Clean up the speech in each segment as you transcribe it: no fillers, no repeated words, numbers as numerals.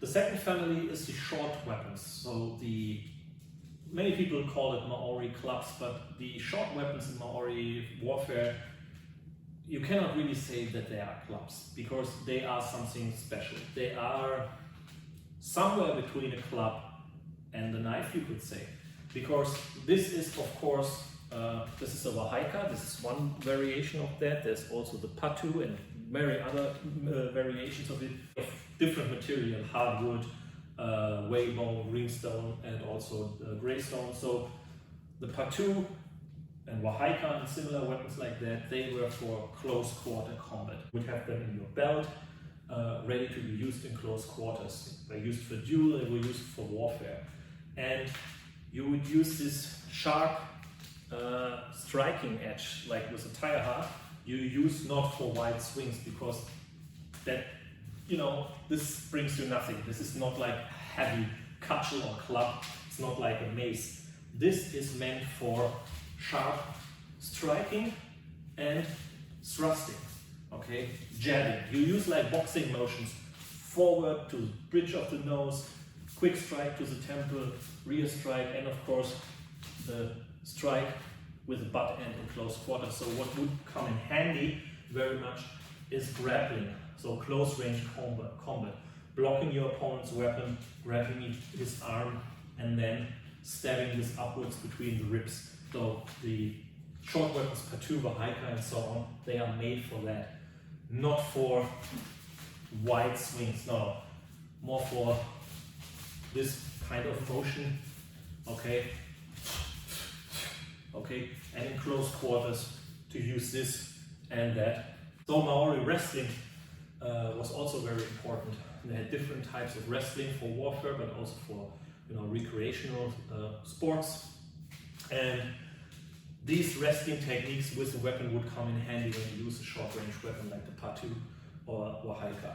The second family is the short weapons. So many people call it Maori clubs, but the short weapons in Maori warfare, you cannot really say that they are clubs, because they are something special. They are somewhere between a club and a knife, you could say. Because this is, of course, this is a wahaika, this is one variation of that. There's also the patu and many other variations of it, of different material, hardwood, whalebone, greenstone, and also greystone. So the patu and wahaika and similar weapons like that, they were for close quarter combat. You would have them in your belt, ready to be used in close quarters. They were used for duel, they were used for warfare. And you would use this sharp striking edge, like with a tire heart, you use not for wide swings, because that, this brings you nothing. This is not like heavy cudgel or club, it's not like a mace. This is meant for sharp striking and thrusting, okay? Jabbing. You use like boxing motions, forward to the bridge of the nose, quick strike to the temple, rear strike, and of course the strike with the butt end in close quarter. So what would come in handy very much is grappling, so close range combat, blocking your opponent's weapon, grabbing his arm, and then stabbing this upwards between the ribs. So the short weapons, patu, wahaika, and so on, they are made for that, not for wide swings, no, more for this kind of motion, okay, and in close quarters to use this and that. So Maori wrestling was also very important. They had different types of wrestling for warfare, but also for recreational sports. And these wrestling techniques with the weapon would come in handy when you use a short-range weapon like the patu or wahaika.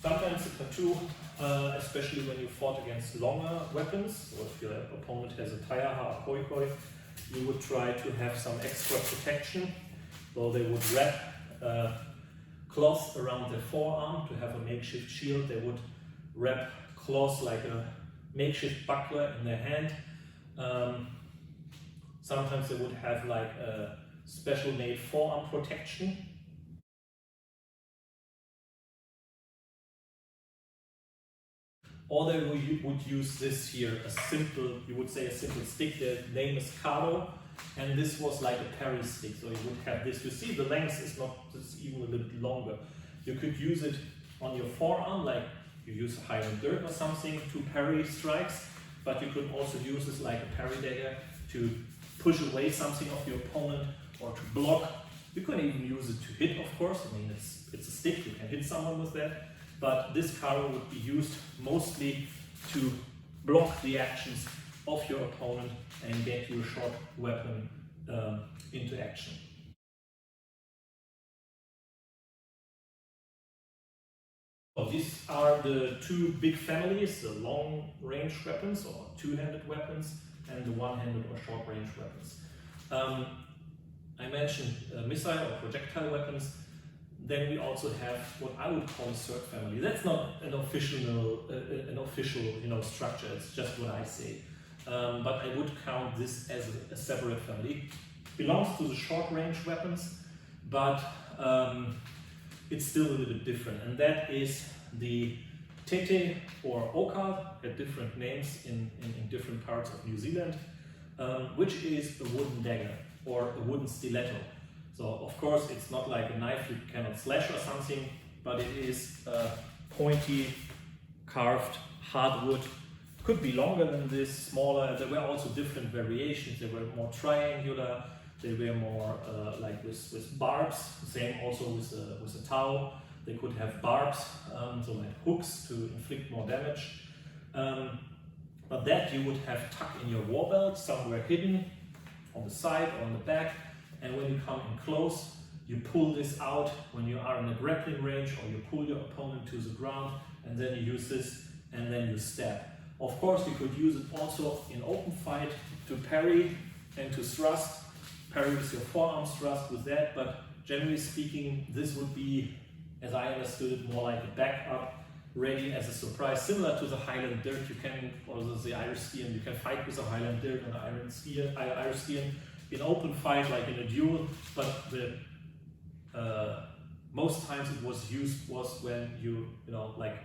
Sometimes the patu, especially when you fought against longer weapons, or if your opponent has a taiaha or koikoi, you would try to have some extra protection. So they would wrap cloth around their forearm to have a makeshift shield. They would wrap cloth like a makeshift buckler in their hand. Sometimes they would have like a special made forearm protection. Or they would use this here, you would say a simple stick. The name is kado, and this was like a parry stick. So you would have this. You see the length is even a little bit longer. You could use it on your forearm, like you use a Highland dirk or something to parry strikes, but you could also use this like a parry dagger to push away something of your opponent or to block. You can even use it to hit, of course. I mean, it's a stick, you can hit someone with that. But this karo would be used mostly to block the actions of your opponent and get your short weapon into action. So these are the two big families, the long-range weapons or two-handed weapons and the one-handed or short-range weapons. I mentioned missile or projectile weapons. Then we also have what I would call a third family. That's not an official structure. It's just what I say. But I would count this as a separate family. It belongs to the short-range weapons, but it's still a little bit different. And that is the tete or oka, at different names in different parts of New Zealand, which is a wooden dagger or a wooden stiletto. So of course it's not like a knife you cannot slash or something, but it is pointy, carved hardwood. Could be longer than this, smaller. There were also different variations. They were more triangular. They were more like with barbs. Same also with a tau. They could have barbs, so like hooks to inflict more damage. But that you would have tucked in your war belt, somewhere hidden on the side or on the back. And when you come in close, you pull this out when you are in a grappling range, or you pull your opponent to the ground, and then you use this, and then you stab. Of course, you could use it also in open fight to parry and to thrust. Parry with your forearms, thrust with that, but generally speaking, this would be, as I understood it, more like a backup, ready as a surprise, similar to the Highland Dirt. You can, or the Irish Skian, you can fight with a Highland Dirt and an Irish Skian in open fight, like in a duel, but the most times it was used was when you know, like,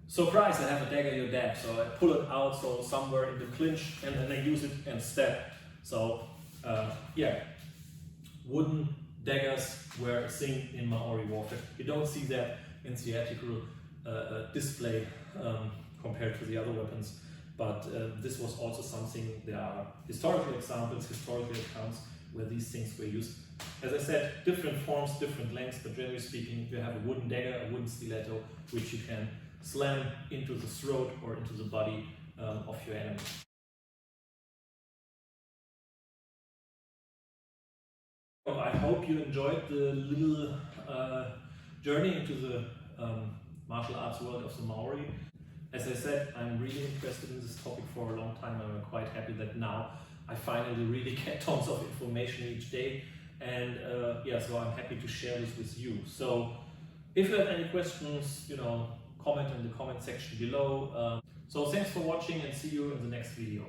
surprise, I have a dagger, you're dead. So I pull it out, so somewhere in the clinch, and then I use it and stab. So yeah, wooden daggers were a thing in Maori warfare. You don't see that in theatrical display compared to the other weapons, but this was also something. There are historical examples, historical accounts where these things were used. As I said, different forms, different lengths, but generally speaking, you have a wooden dagger, a wooden stiletto, which you can slam into the throat or into the body of your enemy. So I hope you enjoyed the little journey into the martial arts world of the Maori. As I said, I'm really interested in this topic for a long time, and I'm quite happy that now I finally really get tons of information each day. And yeah, so I'm happy to share this with you. So if you have any questions, you know, comment in the comment section below. So thanks for watching, and see you in the next video.